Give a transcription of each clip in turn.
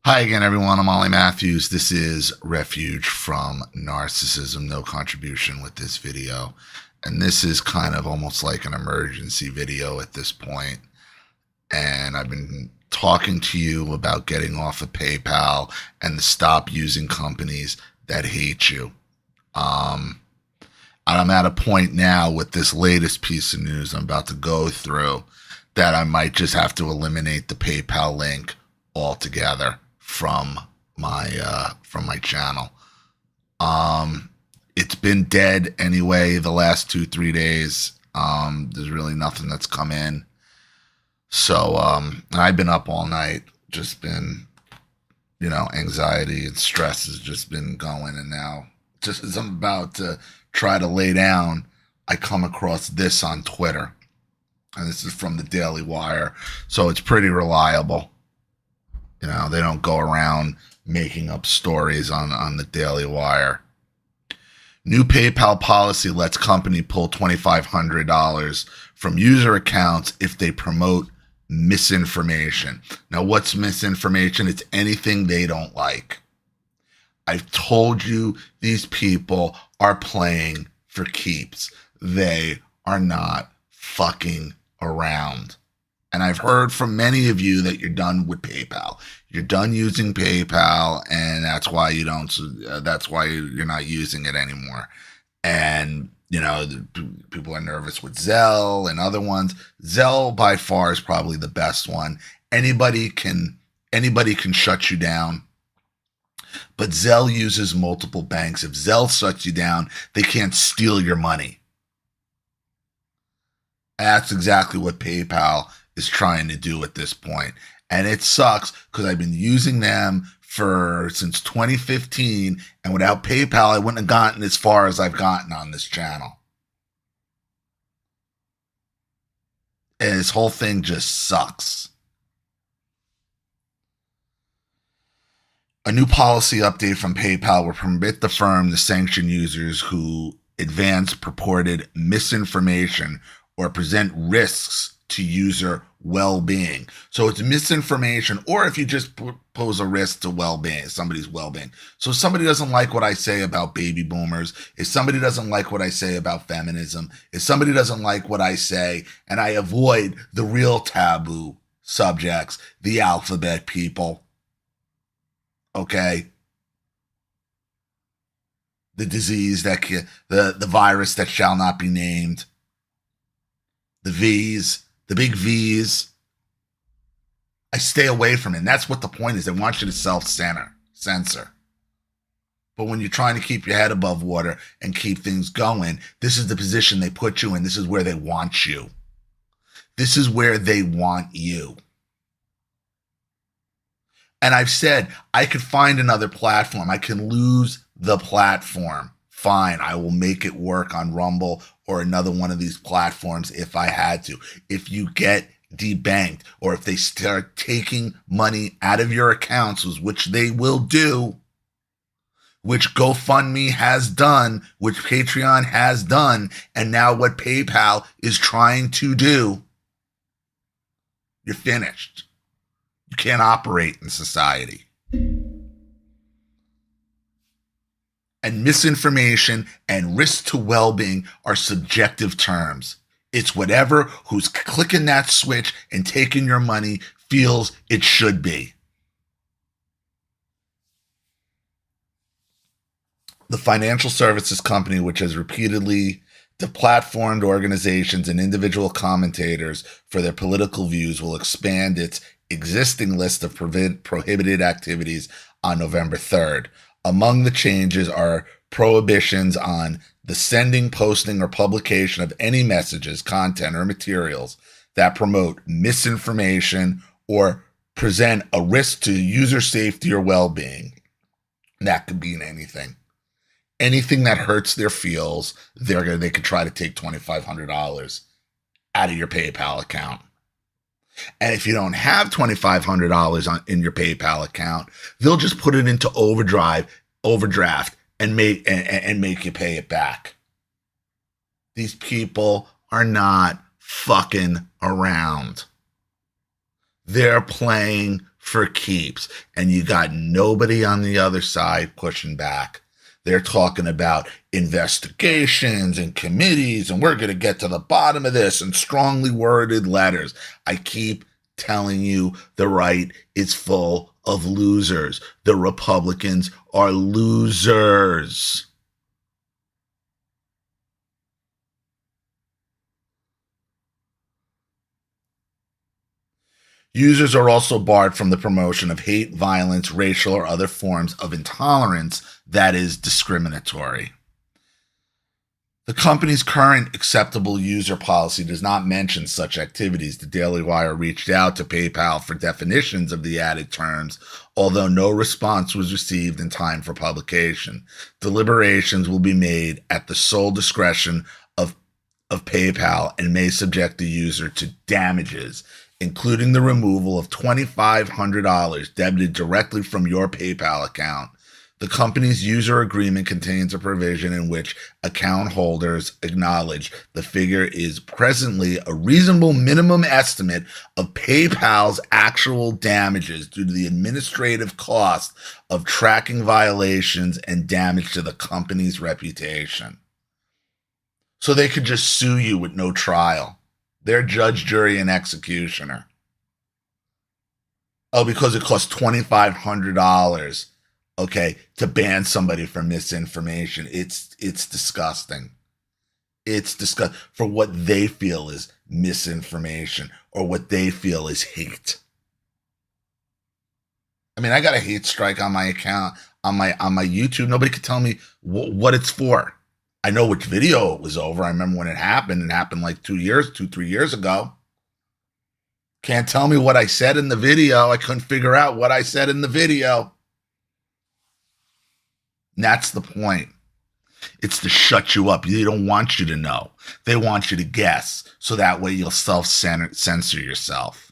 Hi again, everyone. I'm Ollie Matthews. This is Refuge from Narcissism. No contribution with this video. And this is kind of almost like an emergency video at this point. And I've been talking to you about getting off of PayPal and to stop using companies that hate you. And I'm at a point now with this latest piece of news I'm about to go through that I might just have to eliminate the PayPal link altogether from my channel. It's been dead anyway the last 2-3 days. There's really nothing that's come in. So I've been up all night, just been, anxiety and stress has just been going. And now, just as I'm about to try to lay down, I come across this on Twitter. And this is from the Daily Wire. So it's pretty reliable. They don't go around making up stories on the Daily Wire. New PayPal policy lets company pull $2,500 from user accounts if they promote misinformation. Now, what's misinformation? It's anything they don't like. I've told you these people are playing for keeps. They are not fucking around. And I've heard from many of you that you're done with PayPal. You're done using PayPal, and that's why you don't. That's why you're not using it anymore. And people are nervous with Zelle and other ones. Zelle by far is probably the best one. Anybody can shut you down. But Zelle uses multiple banks. If Zelle shuts you down, they can't steal your money. And that's exactly what PayPal is trying to do at this point. And it sucks because I've been using them since 2015, and without PayPal, I wouldn't have gotten as far as I've gotten on this channel. And this whole thing just sucks. A new policy update from PayPal will permit the firm to sanction users who advance purported misinformation or present risks to user well-being. So it's misinformation, or if you just pose a risk to somebody's well-being. So if somebody doesn't like what I say about baby boomers, if somebody doesn't like what I say about feminism, if somebody doesn't like what I say, and I avoid the real taboo subjects, the alphabet people, okay? The disease the virus that shall not be named, the V's, the big V's. I stay away from it. And that's what the point is. They want you to self-censor. But when you're trying to keep your head above water and keep things going, this is the position they put you in. This is where they want you. This is where they want you. And I've said, I could find another platform. I can lose the platform. Fine, I will make it work on Rumble or another one of these platforms if I had to. If you get debanked, or if they start taking money out of your accounts, which they will do, which GoFundMe has done, which Patreon has done, and now what PayPal is trying to do, you're finished. You can't operate in society. And misinformation and risk to well-being are subjective terms. It's whatever who's clicking that switch and taking your money feels it should be. The financial services company, which has repeatedly deplatformed organizations and individual commentators for their political views, will expand its existing list of prohibited activities on November 3rd. Among the changes are prohibitions on the sending, posting, or publication of any messages, content, or materials that promote misinformation or present a risk to user safety or well-being. That could mean anything. Anything that hurts their feels, they could try to take $2,500 out of your PayPal account. And if you don't have $2,500 in your PayPal account, they'll just put it into overdraft, and make you pay it back. These people are not fucking around. They're playing for keeps. And you got nobody on the other side pushing back. They're talking about investigations and committees, and we're going to get to the bottom of this, and strongly worded letters. I keep telling you, the right is full of losers. The Republicans are losers. Users are also barred from the promotion of hate, violence, racial, or other forms of intolerance that is discriminatory. The company's current acceptable user policy does not mention such activities. The Daily Wire reached out to PayPal for definitions of the added terms, although no response was received in time for publication. Deliberations will be made at the sole discretion of PayPal and may subject the user to damages, including the removal of $2,500 debited directly from your PayPal account. The company's user agreement contains a provision in which account holders acknowledge the figure is presently a reasonable minimum estimate of PayPal's actual damages due to the administrative cost of tracking violations and damage to the company's reputation. So they could just sue you with no trial. They're judge, jury, and executioner. Oh, because it costs $2,500, okay, to ban somebody for misinformation. It's disgusting. It's disgusting for what they feel is misinformation or what they feel is hate. I mean, I got a hate strike on my account, on my YouTube. Nobody could tell me what it's for. I know which video it was over. I remember when it happened. It happened like 3 years ago. Can't tell me what I said in the video. I couldn't figure out what I said in the video. And that's the point. It's to shut you up. They don't want you to know. They want you to guess. So that way you'll self-censor yourself.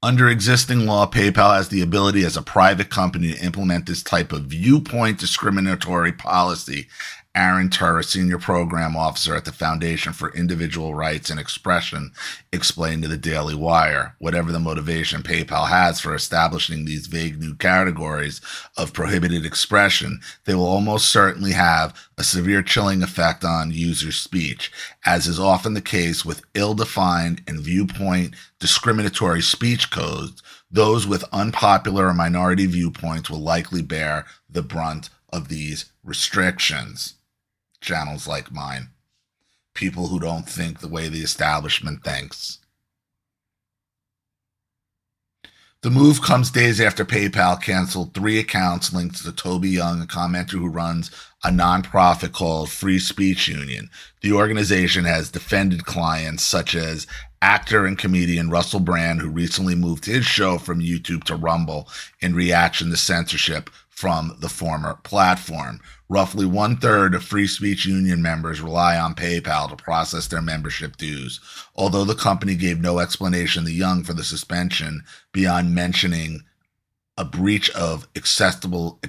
Under existing law, PayPal has the ability as a private company to implement this type of viewpoint discriminatory policy. Aaron Turr, a senior program officer at the Foundation for Individual Rights and Expression, explained to the Daily Wire. Whatever the motivation PayPal has for establishing these vague new categories of prohibited expression, they will almost certainly have a severe chilling effect on user speech, as is often the case with ill-defined and viewpoint discriminatory speech codes. Those with unpopular or minority viewpoints will likely bear the brunt of these restrictions. Channels like mine. People who don't think the way the establishment thinks. The move comes days after PayPal canceled 3 accounts linked to Toby Young, a commenter who runs a nonprofit called Free Speech Union. The organization has defended clients such as actor and comedian Russell Brand, who recently moved his show from YouTube to Rumble in reaction to censorship from the former platform. Roughly 1/3 of Free Speech Union members rely on PayPal to process their membership dues. Although the company gave no explanation to Young for the suspension beyond mentioning a breach of acceptable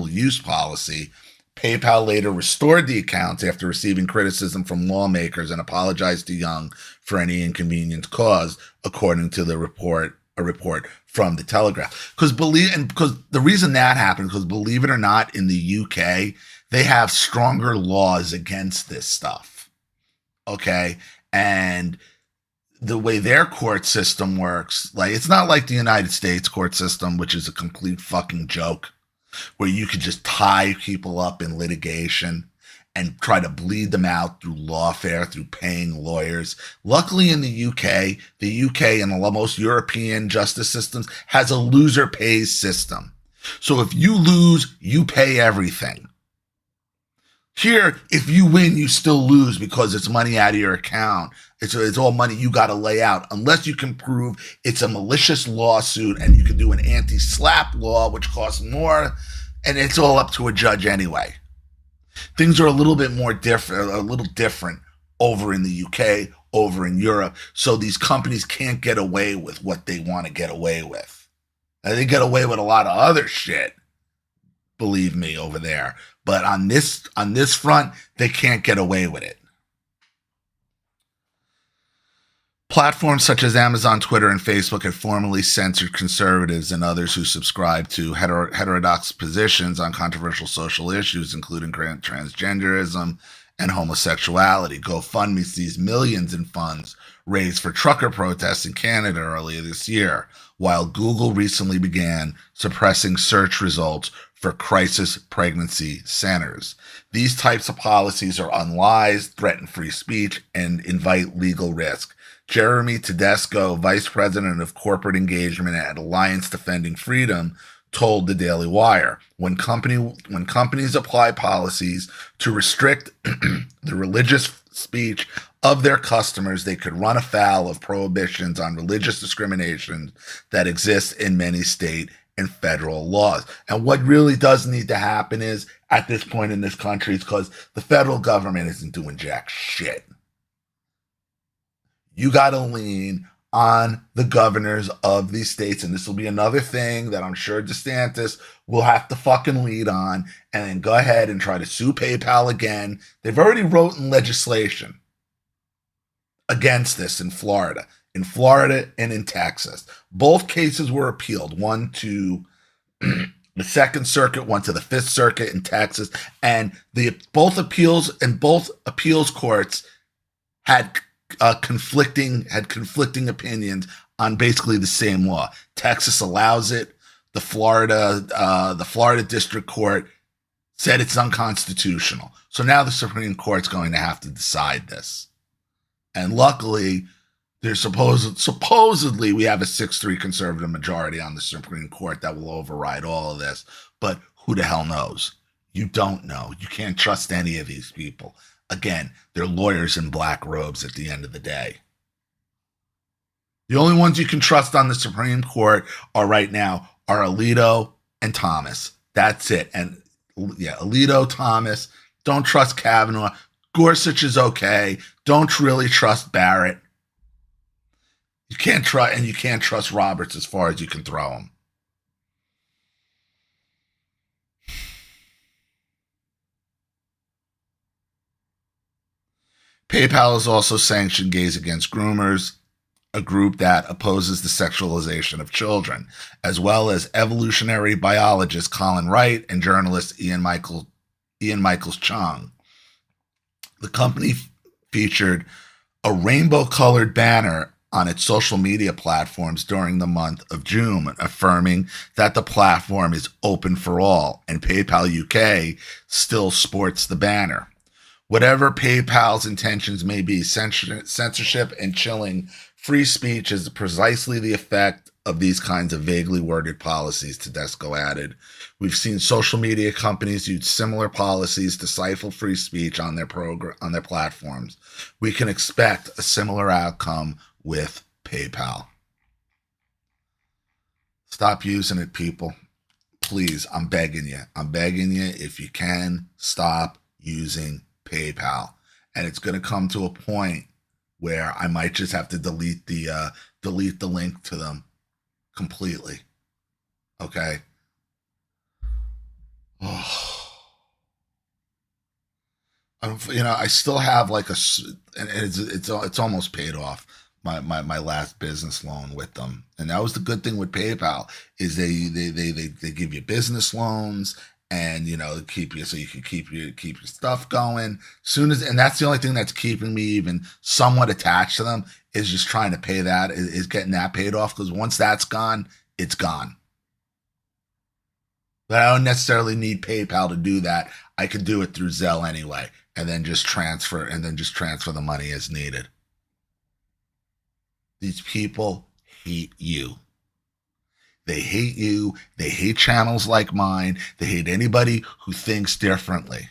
use policy, PayPal later restored the accounts after receiving criticism from lawmakers and apologized to Young for any inconvenience caused, according to a report from the Telegraph. Because the reason that happened, because believe it or not, in the UK, they have stronger laws against this stuff. Okay? And the way their court system works, like, it's not like the United States court system, which is a complete fucking joke, where you could just tie people up in litigation and try to bleed them out through lawfare, through paying lawyers. Luckily in the UK and most European justice systems has a loser pays system. So if you lose, you pay everything. Here, if you win, you still lose because it's money out of your account. It's all money you got to lay out, unless you can prove it's a malicious lawsuit, and you can do an anti-slap law, which costs more, and it's all up to a judge anyway. Things are a little different over in the UK, over in Europe. So these companies can't get away with what they want to get away with. They get away with a lot of other shit, believe me, over there. But on this front, they can't get away with it. Platforms such as Amazon, Twitter, and Facebook had formerly censored conservatives and others who subscribe to heterodox positions on controversial social issues, including transgenderism and homosexuality. GoFundMe sees millions in funds raised for trucker protests in Canada earlier this year, while Google recently began suppressing search results for crisis pregnancy centers. These types of policies are unwise, threaten free speech, and invite legal risk. Jeremy Tedesco, Vice President of Corporate Engagement at Alliance Defending Freedom, told the Daily Wire, when companies apply policies to restrict the religious speech of their customers, they could run afoul of prohibitions on religious discrimination that exist in many state and federal laws. And what really does need to happen is, at this point in this country, is because the federal government isn't doing jack shit. You got to lean on the governors of these states. And this will be another thing that I'm sure DeSantis will have to fucking lead on, and then go ahead and try to sue PayPal again. They've already wrote in legislation against this in Florida and in Texas. Both cases were appealed, one to the Second Circuit, one to the Fifth Circuit in Texas. And both appeals courts had conflicting opinions on basically the same law. Texas allows it. The Florida District Court said it's unconstitutional. So now the Supreme Court's going to have to decide this. And luckily, there's supposedly we have a 6-3 conservative majority on the Supreme Court that will override all of this. But who the hell knows? You don't know. You can't trust any of these people. Again, they're lawyers in black robes at the end of the day. The only ones you can trust on the Supreme Court right now are Alito and Thomas. That's it. And yeah, Alito, Thomas. Don't trust Kavanaugh. Gorsuch is okay. Don't really trust Barrett. You can't trust Roberts as far as you can throw him. PayPal has also sanctioned Gays Against Groomers, a group that opposes the sexualization of children, as well as evolutionary biologist Colin Wright and journalist Ian Michaels Chung. The company featured a rainbow-colored banner on its social media platforms during the month of June, affirming that the platform is open for all, and PayPal UK still sports the banner. Whatever PayPal's intentions may be, censorship and chilling free speech is precisely the effect of these kinds of vaguely worded policies, Tedesco added. We've seen social media companies use similar policies to stifle free speech on their platforms. We can expect a similar outcome with PayPal. Stop using it, people. Please, I'm begging you. If you can, stop using PayPal. And it's going to come to a point where I might just have to delete the link to them completely. Okay. Oh. I still have like and it's almost paid off. My last business loan with them, and that was the good thing with PayPal is they give you business loans, and keep you so you can keep your stuff going. And that's the only thing that's keeping me even somewhat attached to them is just trying to pay that, is getting that paid off, because once that's gone, it's gone. But I don't necessarily need PayPal to do that. I could do it through Zelle anyway, and then just transfer the money as needed. These people hate you. They hate you. They hate channels like mine. They hate anybody who thinks differently.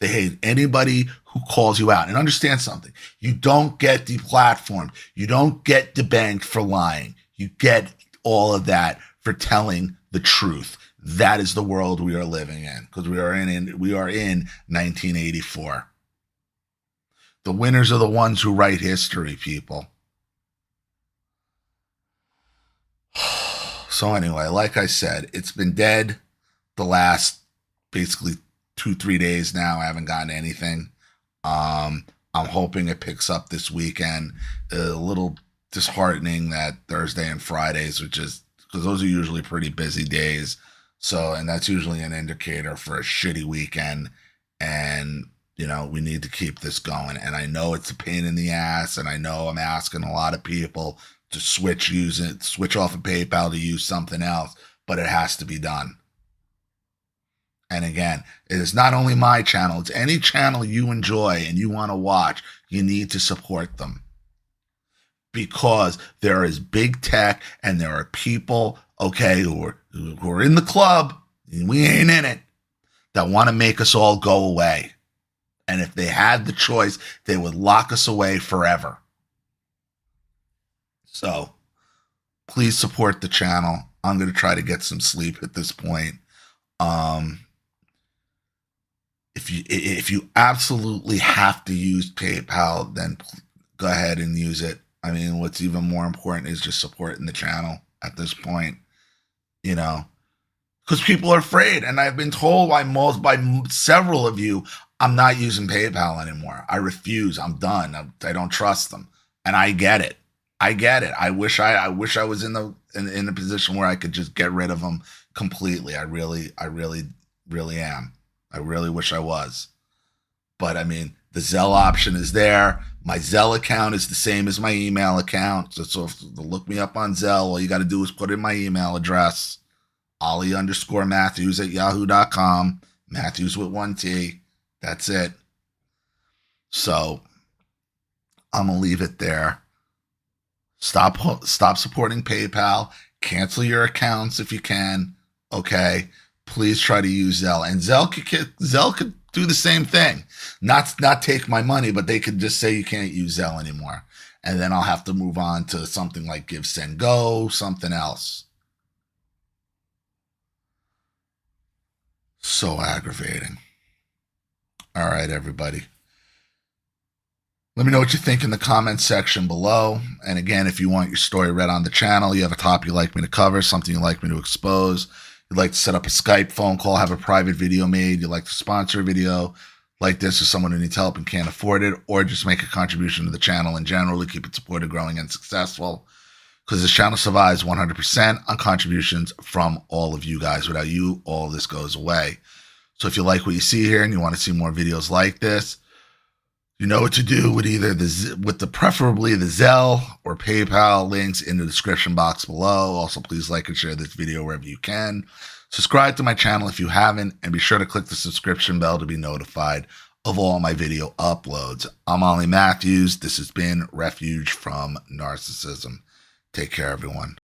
They hate anybody who calls you out. And understand something. You don't get deplatformed. You don't get debanked for lying. You get all of that for telling the truth. That is the world we are living in, because we are in 1984. The winners are the ones who write history, people. So anyway, like I said, it's been dead the last basically 2-3 days now. I haven't gotten anything. I'm I'm hoping it picks up this weekend. A little disheartening that Thursday and Fridays, which is because those are usually pretty busy days. So, and that's usually an indicator for a shitty weekend. And, we need to keep this going. And I know it's a pain in the ass. And I know I'm asking a lot of people to switch off of PayPal to use something else, but it has to be done. And again, it is not only my channel, it's any channel you enjoy and you want to watch. You need to support them because there is big tech and there are people, okay, who are in the club, and we ain't in it, that want to make us all go away. And if they had the choice, they would lock us away forever. So please support the channel. I'm going to try to get some sleep at this point. If you absolutely have to use PayPal, then go ahead and use it. I mean, what's even more important is just supporting the channel at this point, because people are afraid. And I've been told by several of you, I'm not using PayPal anymore. I refuse. I'm done. I don't trust them. And I get it. I wish I was in a position where I could just get rid of them completely. I really am. I really wish I was. But I mean, the Zelle option is there. My Zelle account is the same as my email account. So if to look me up on Zelle, all you got to do is put in my email address, ollie_Matthews@yahoo.com, Matthews with 1 T. That's it. So I'm going to leave it there. Stop supporting PayPal. Cancel your accounts if you can. Okay. Please try to use Zelle. And Zelle could do the same thing. Not take my money, but they could just say you can't use Zelle anymore. And then I'll have to move on to something like Give, Send, Go, something else. So aggravating. All right, everybody. Let me know what you think in the comments section below. And again, if you want your story read on the channel, you have a topic you'd like me to cover, something you'd like me to expose, you'd like to set up a Skype phone call, have a private video made, you'd like to sponsor a video like this for someone who needs help and can't afford it, or just make a contribution to the channel in general to keep it supported, growing, and successful. Because this channel survives 100% on contributions from all of you guys. Without you, all of this goes away. So if you like what you see here and you want to see more videos like this, you know what to do with preferably the Zelle or PayPal links in the description box below. Also, please like and share this video wherever you can. Subscribe to my channel if you haven't, and be sure to click the subscription bell to be notified of all my video uploads. I'm Ollie Matthews. This has been Refuge from Narcissism. Take care, everyone.